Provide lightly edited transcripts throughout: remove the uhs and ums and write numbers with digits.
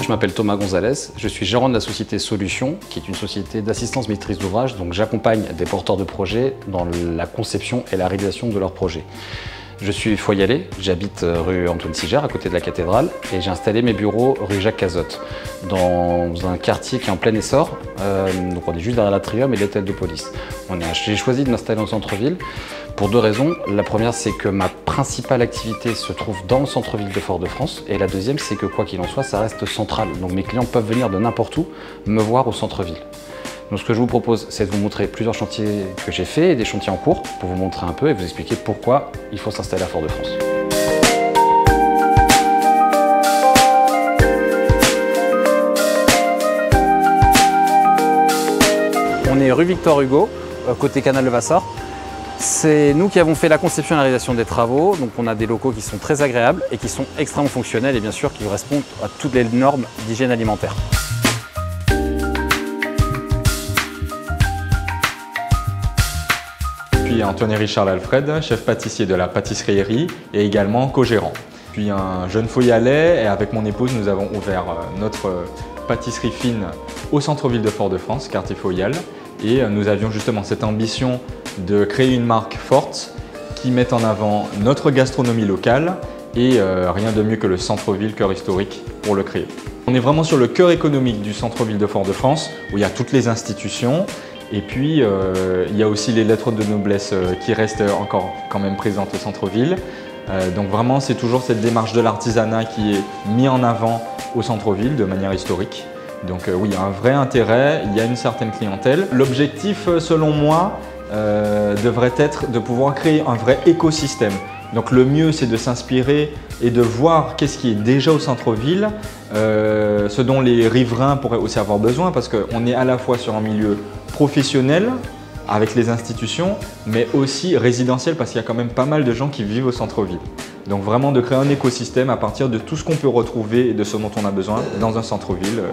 je m'appelle Thomas Gonzalez, je suis gérant de la société Solutions, qui est une société d'assistance maîtrise d'ouvrage. Donc j'accompagne des porteurs de projets dans la conception et la réalisation de leurs projets. Je suis foyalais, j'habite rue Antoine Sigère, à côté de la cathédrale, et j'ai installé mes bureaux rue Jacques Cazotte, dans un quartier qui est en plein essor. Donc on est juste derrière l'Atrium et l'hôtel de police. J'ai choisi de m'installer en centre-ville pour deux raisons. La première, c'est que ma principale activité se trouve dans le centre-ville de Fort-de-France, et la deuxième, c'est que quoi qu'il en soit, ça reste central. Donc mes clients peuvent venir de n'importe où me voir au centre-ville. Donc ce que je vous propose, c'est de vous montrer plusieurs chantiers que j'ai faits et des chantiers en cours pour vous montrer un peu et vous expliquer pourquoi il faut s'installer à Fort-de-France. On est rue Victor Hugo, côté canal de Vassor. C'est nous qui avons fait la conception et la réalisation des travaux, donc on a des locaux qui sont très agréables et qui sont extrêmement fonctionnels et bien sûr qui correspondent à toutes les normes d'hygiène alimentaire. Je suis Antoine Richard Alfred, chef pâtissier de la pâtisserie et également co-gérant. Je suis un jeune foyalais et avec mon épouse, nous avons ouvert notre pâtisserie fine au centre-ville de Fort-de-France, quartier Foyal. Et nous avions justement cette ambition de créer une marque forte qui mette en avant notre gastronomie locale et rien de mieux que le centre-ville, cœur historique, pour le créer. On est vraiment sur le cœur économique du centre-ville de Fort-de-France où il y a toutes les institutions. Et puis, il y a aussi les lettres de noblesse qui restent encore quand même présentes au centre-ville. Donc vraiment, c'est toujours cette démarche de l'artisanat qui est mise en avant au centre-ville de manière historique. Donc oui, il y a un vrai intérêt, il y a une certaine clientèle. L'objectif, selon moi, devrait être de pouvoir créer un vrai écosystème. Donc le mieux, c'est de s'inspirer et de voir qu'est-ce qui est déjà au centre-ville, ce dont les riverains pourraient aussi avoir besoin, parce qu'on est à la fois sur un milieu professionnel avec les institutions, mais aussi résidentiel, parce qu'il y a quand même pas mal de gens qui vivent au centre-ville. Donc vraiment de créer un écosystème à partir de tout ce qu'on peut retrouver et de ce dont on a besoin dans un centre-ville.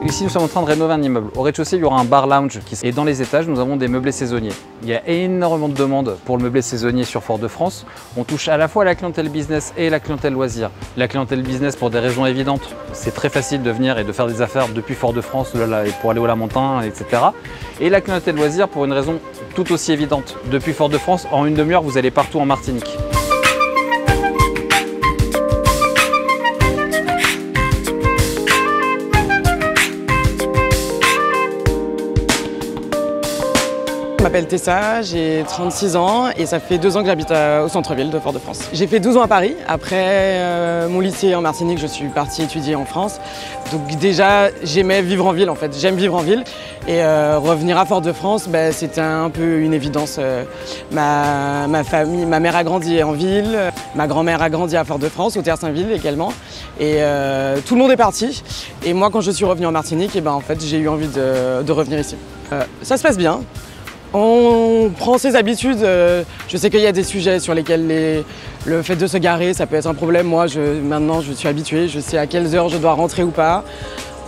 Ici, nous sommes en train de rénover un immeuble. Au rez-de-chaussée, il y aura un bar lounge. Et dans les étages, nous avons des meublés saisonniers. Il y a énormément de demandes pour le meublé saisonnier sur Fort-de-France. On touche à la fois la clientèle business et la clientèle loisir. La clientèle business pour des raisons évidentes. C'est très facile de venir et de faire des affaires depuis Fort-de-France pour aller au Lamentin, etc. Et la clientèle loisir pour une raison tout aussi évidente. Depuis Fort-de-France, en une demi-heure, vous allez partout en Martinique. Je m'appelle Tessa, j'ai 36 ans et ça fait 2 ans que j'habite au centre-ville de Fort-de-France. J'ai fait 12 ans à Paris. Après mon lycée en Martinique, je suis partie étudier en France. Donc déjà, j'aimais vivre en ville en fait. J'aime vivre en ville et revenir à Fort-de-France, c'était un peu une évidence. Ma mère a grandi en ville, ma grand-mère a grandi à Fort-de-France, au Terre-Saint-Ville également. Et tout le monde est parti. Et moi, quand je suis revenue en Martinique, en fait, j'ai eu envie de revenir ici. Ça se passe bien. On prend ses habitudes. Je sais qu'il y a des sujets sur lesquels le fait de se garer, ça peut être un problème. Moi, maintenant, je suis habituée. Je sais à quelles heures je dois rentrer ou pas.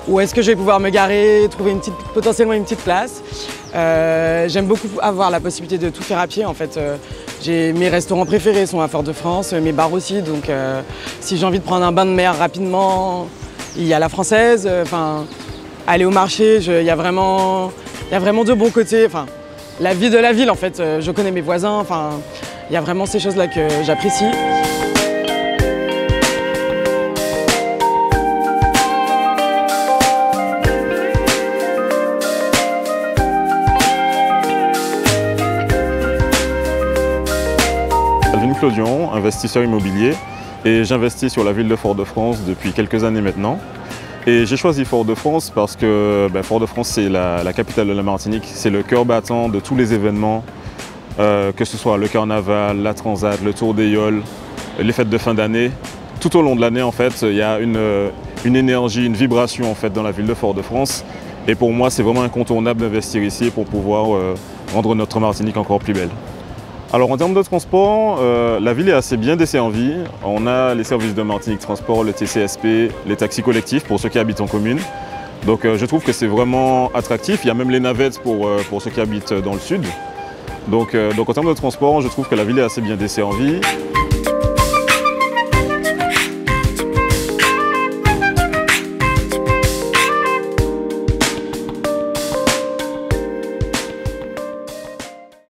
Où est-ce que je vais pouvoir me garer, trouver potentiellement une petite place. J'aime beaucoup avoir la possibilité de tout faire à pied. En fait, mes restaurants préférés sont à Fort-de-France, mes bars aussi. Donc, si j'ai envie de prendre un bain de mer rapidement, il y a la Française. Aller au marché, il y a vraiment de bons côtés. La vie de la ville, en fait, je connais mes voisins, il y a vraiment ces choses-là que j'apprécie. Alvin Clodion, investisseur immobilier, et j'investis sur la ville de Fort-de-France depuis quelques années maintenant. Et j'ai choisi Fort-de-France parce que Fort-de-France, c'est la capitale de la Martinique, c'est le cœur battant de tous les événements, que ce soit le carnaval, la transat, le tour des Yoles, les fêtes de fin d'année. Tout au long de l'année, en fait, il y a une énergie, une vibration en fait, dans la ville de Fort-de-France. Et pour moi, c'est vraiment incontournable d'investir ici pour pouvoir rendre notre Martinique encore plus belle. Alors en termes de transport, la ville est assez bien desservie. On a les services de Martinique Transport, le TCSP, les taxis collectifs pour ceux qui habitent en commune. Donc je trouve que c'est vraiment attractif. Il y a même les navettes pour ceux qui habitent dans le sud. Donc en termes de transport, je trouve que la ville est assez bien desservie.